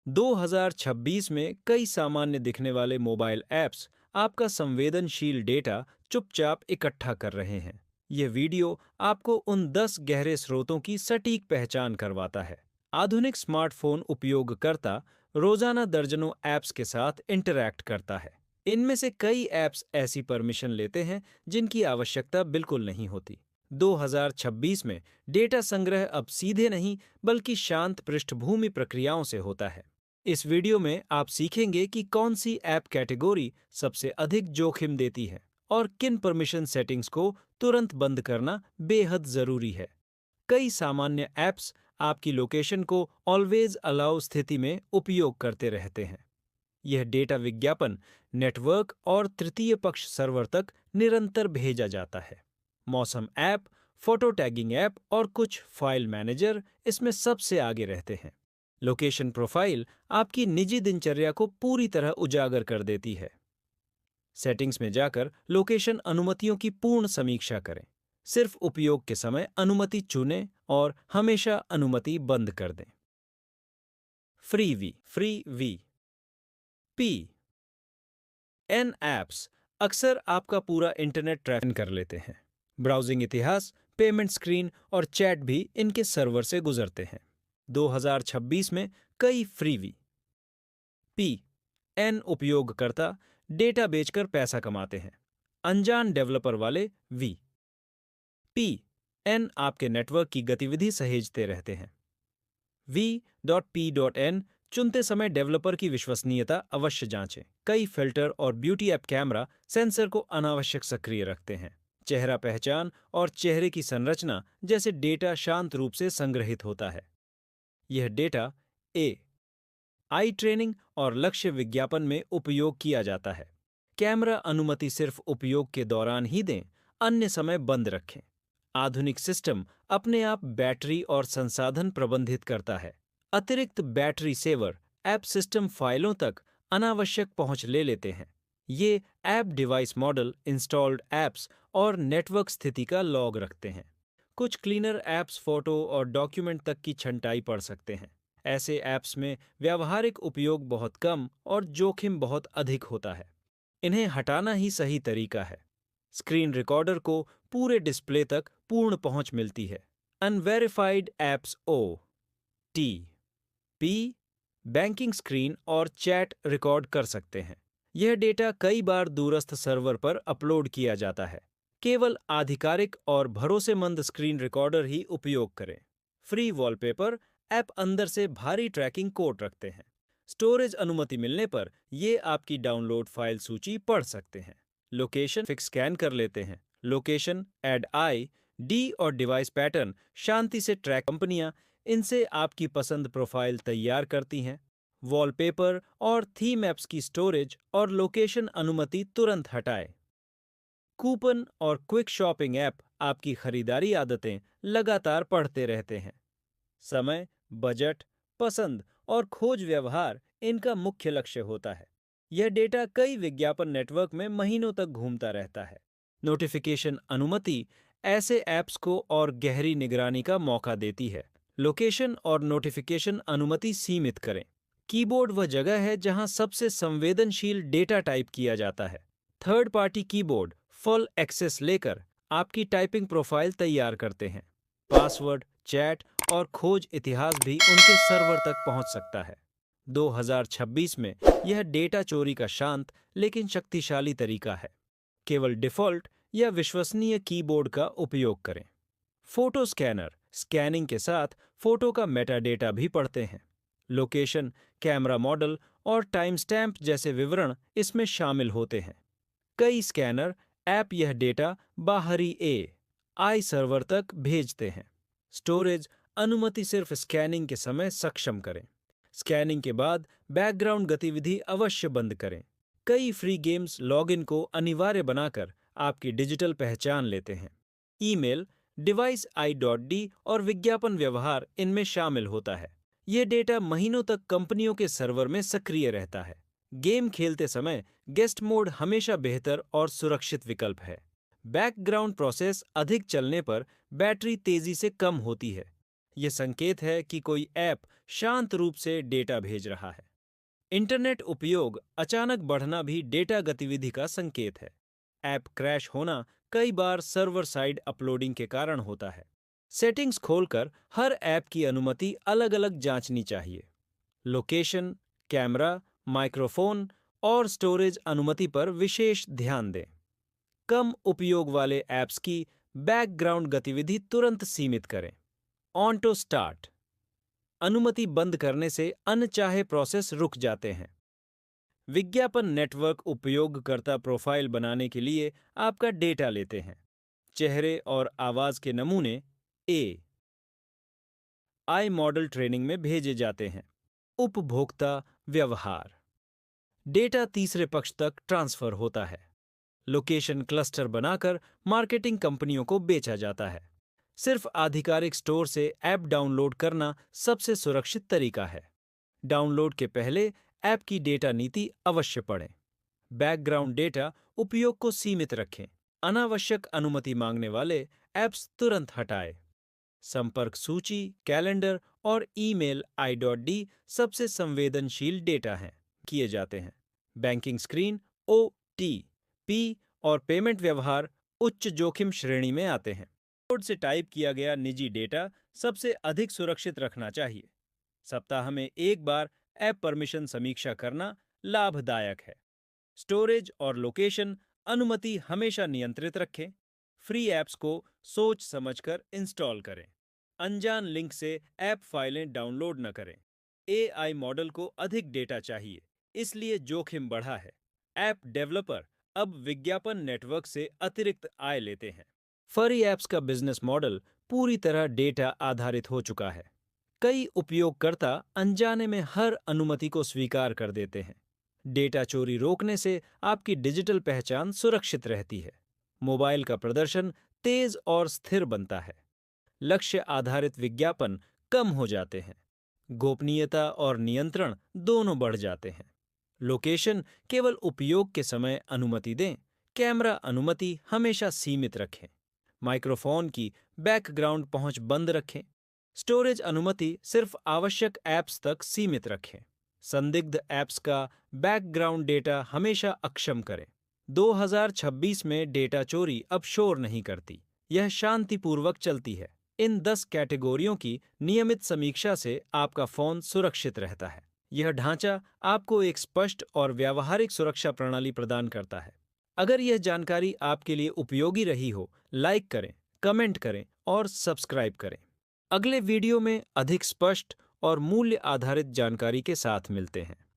2026 में कई सामान्य दिखने वाले मोबाइल ऐप्स आपका संवेदनशील डेटा चुपचाप इकट्ठा कर रहे हैं। यह वीडियो आपको उन 10 गहरे स्रोतों की सटीक पहचान करवाता है। आधुनिक स्मार्टफोन उपयोगकर्ता रोजाना दर्जनों ऐप्स के साथ इंटरैक्ट करता है। इनमें से कई ऐप्स ऐसी परमिशन लेते हैं जिनकी आवश्यकता बिल्कुल नहीं होती। 2026 में डेटा संग्रह अब सीधे नहीं बल्कि शांत पृष्ठभूमि प्रक्रियाओं से होता है। इस वीडियो में आप सीखेंगे कि कौन सी ऐप कैटेगरी सबसे अधिक जोखिम देती है और किन परमिशन सेटिंग्स को तुरंत बंद करना बेहद जरूरी है। कई सामान्य ऐप्स आपकी लोकेशन को ऑलवेज अलाउ स्थिति में उपयोग करते रहते हैं। यह डेटा विज्ञापन नेटवर्क और तृतीय पक्ष सर्वर तक निरंतर भेजा जाता है। मौसम ऐप, फोटो टैगिंग ऐप और कुछ फाइल मैनेजर इसमें सबसे आगे रहते हैं। लोकेशन प्रोफाइल आपकी निजी दिनचर्या को पूरी तरह उजागर कर देती है। सेटिंग्स में जाकर लोकेशन अनुमतियों की पूर्ण समीक्षा करें। सिर्फ उपयोग के समय अनुमति चुनें और हमेशा अनुमति बंद कर दें। Free V P N apps अक्सर आपका पूरा इंटरनेट ट्रैफिक कर लेते हैं। ब्राउजिंग इतिहास, पेमेंट स्क्रीन और चैट भी इनके सर्वर से गुजरते हैं। 2026 में कई फ्री पी एन उपयोगकर्ता डेटा बेचकर पैसा कमाते हैं। अनजान डेवलपर वाले वी पी एन आपके नेटवर्क की गतिविधि सहेजते रहते हैं। v.p.n चुनते समय डेवलपर की विश्वसनीयता अवश्य जांचें। कई फिल्टर और ब्यूटी ऐप कैमरा सेंसर को अनावश्यक सक्रिय रखते हैं। चेहरा पहचान और चेहरे की संरचना जैसे डेटा शांत रूप से संग्रहित होता है। यह डेटा आई ट्रेनिंग और लक्ष्य विज्ञापन में उपयोग किया जाता है। कैमरा अनुमति सिर्फ उपयोग के दौरान ही दें, अन्य समय बंद रखें। आधुनिक सिस्टम अपने आप बैटरी और संसाधन प्रबंधित करता है। अतिरिक्त बैटरी सेवर ऐप सिस्टम फाइलों तक अनावश्यक पहुंच ले लेते हैं। ये app device model, installed apps और नेटवर्क स्थिति का लॉग रखते हैं। कुछ क्लीनर ऐप्स फोटो और डॉक्यूमेंट तक की छंटाई पढ़ सकते हैं। ऐसे ऐप्स में व्यावहारिक उपयोग बहुत कम और जोखिम बहुत अधिक होता है। इन्हें हटाना ही सही तरीका है। स्क्रीन रिकॉर्डर को पूरे डिस्प्ले तक पूर्ण पहुंच मिलती है। Unverified apps P banking screen और चैट रिकॉर्ड कर सकते हैं। यह डेटा कई बार दूरस्थ सर्वर पर अपलोड किया जाता है। केवल आधिकारिक और भरोसेमंद स्क्रीन रिकॉर्डर ही उपयोग करें। फ्री वॉलपेपर ऐप अंदर से भारी ट्रैकिंग कोड रखते हैं। स्टोरेज अनुमति मिलने पर ये आपकी डाउनलोड फाइल सूची पढ़ सकते हैं। लोकेशन फिक्स स्कैन कर लेते हैं। लोकेशन, ऐड आई, डी और डिवाइस पैटर्न शांति से ट्रैक कंपनियां इनसे आपकी पसंद प्रोफाइल तैयार करती हैं। वॉलपेपर और थीम ऐप्स की स्टोरेज और लोकेशन अनुमति तुरंत हटाएं। कूपन और क्विक शॉपिंग ऐप आपकी खरीदारी आदतें लगातार पढ़ते रहते हैं। समय, बजट, पसंद और खोज व्यवहार इनका मुख्य लक्ष्य होता है। यह डेटा कई विज्ञापन नेटवर्क में महीनों तक घूमता रहता है। नोटिफिकेशन अनुमति ऐसे ऐप्स को और गहरी निगरानी का मौका देती है। लोकेशन और नोटिफिकेशन अनुमति सीमित करें। कीबोर्ड वह जगह है जहां सबसे संवेदनशील डेटा टाइप किया जाता है। Third party keyboard full access लेकर आपकी टाइपिंग प्रोफाइल तैयार करते हैं। पासवर्ड, चैट और खोज इतिहास भी उनके सर्वर तक पहुंच सकता है। 2026 में यह डेटा चोरी का शांत लेकिन शक्तिशाली तरीका है। केवल डिफ़ॉल्ट या विश्वसनीय कीबोर्ड का उपयोग करें। फोटो स्कैनर स्कैनिंग के साथ फोटो का मेटाडेटा भी पढ़ते हैं। लोकेशन, कैमरा मॉडल और टाइम स्टैम्प जैसे विवरण इसमें शामिल होते हैं। कई स्कैनर ऐप यह डेटा बाहरी आई सर्वर तक भेजते हैं। स्टोरेज अनुमति सिर्फ स्कैनिंग के समय सक्षम करें। स्कैनिंग के बाद बैकग्राउंड गतिविधि अवश्य बंद करें। कई फ्री गेम्स लॉगिन को अनिवार्य बनाकर आपकी डिजिटल पहचान लेते हैं। ईमेल, डिवाइस आई.डी और विज्ञापन व्यवहार इनमें शामिल होता है। ये डेटा महीनों तक कंपनियों के सर्वर में सक्रिय रहता है। गेम खेलते समय गेस्ट मोड हमेशा बेहतर और सुरक्षित विकल्प है। बैकग्राउंड प्रोसेस अधिक चलने पर बैटरी तेजी से कम होती है। यह संकेत है कि कोई ऐप शांत रूप से डेटा भेज रहा है। इंटरनेट उपयोग अचानक बढ़ना भी डेटा गतिविधि का संकेत है। ऐप क्रैश होना कई बार सर्वर साइड अपलोडिंग के कारण होता है। सेटिंग्स खोलकर हर ऐप की अनुमति अलग-अलग जांचनी चाहिए। लोकेशन, कैमरा, माइक्रोफोन और स्टोरेज अनुमति पर विशेष ध्यान दें। कम उपयोग वाले ऐप्स की बैकग्राउंड गतिविधि तुरंत सीमित करें। ऑटो स्टार्ट अनुमति बंद करने से अनचाहे प्रोसेस रुक जाते हैं। विज्ञापन नेटवर्क उपयोगकर्ता प्रोफाइल बनाने के लिए आपका डेटा लेते हैं। चेहरे और आवाज के नमूने AI मॉडल ट्रेनिंग में भेजे जाते हैं। उपभोक्ता व्यवहार डेटा तीसरे पक्ष तक ट्रांसफर होता है। लोकेशन क्लस्टर बनाकर मार्केटिंग कंपनियों को बेचा जाता है। सिर्फ आधिकारिक स्टोर से ऐप डाउनलोड करना सबसे सुरक्षित तरीका है। डाउनलोड के पहले ऐप की डेटा नीति अवश्य पढ़ें। बैकग्राउंड डेटा उपयोग को सीमित रखें। अनावश्यक अनुमति मांगने वाले ऐप्स तुरंत हटाएं। संपर्क सूची, कैलेंडर और ईमेल i.d सबसे संवेदनशील डेटा हैं किए जाते हैं। बैंकिंग स्क्रीन OTP और पेमेंट व्यवहार उच्च जोखिम श्रेणी में आते हैं। कोड से टाइप किया गया निजी डेटा सबसे अधिक सुरक्षित रखना चाहिए। सप्ताह में एक बार ऐप परमिशन समीक्षा करना लाभदायक है। स्टोरेज और लोकेशन अनुमति हमेशा नियंत्रित रखें। फ्री ऐप्स को सोच समझकर इंस्टॉल करें। अनजान लिंक से ऐप फाइलें डाउनलोड न करें। AI मॉडल को अधिक डेटा चाहिए, इसलिए जोखिम बढ़ा है। ऐप डेवलपर अब विज्ञापन नेटवर्क से अतिरिक्त आय लेते हैं। फरी ऐप्स का बिजनेस मॉडल पूरी तरह डेटा आधारित हो चुका है। कई उपयोगकर्ता अनजाने में हर अनुमति को स्वीकार कर देते हैं। डेटा चोरी रोकने से आपकी डिजिटल पहचान सुरक्षित रहती है। मोबाइल का प्रदर्शन तेज और स्थिर बनता है। लक्ष्य आधारित विज्ञापन कम हो जाते हैं। गोपनीयता और नियंत्रण दोनों बढ़ जाते हैं। लोकेशन केवल उपयोग के समय अनुमति दें। कैमरा अनुमति हमेशा सीमित रखें। माइक्रोफोन की बैकग्राउंड पहुंच बंद रखें। स्टोरेज अनुमति सिर्फ आवश्यक ऐप्स तक सीमित रखें। संदिग्ध ऐप्स का बैकग्राउंड डेटा हमेशा अक्षम करें। 2026 में डेटा चोरी अब शोर नहीं करती, यह शांतिपूर्वक चलती है। इन 10 कैटेगोरियों की नियमित समीक्षा से आपका फोन सुरक्षित रहता है। यह ढांचा आपको एक स्पष्ट और व्यावहारिक सुरक्षा प्रणाली प्रदान करता है। अगर यह जानकारी आपके लिए उपयोगी रही हो, लाइक करें, कमेंट करें और सब्सक्राइब करें। अगले वीडियो में अधिक स्पष्ट और मूल्य आधारित जानकारी के साथ मिलते हैं।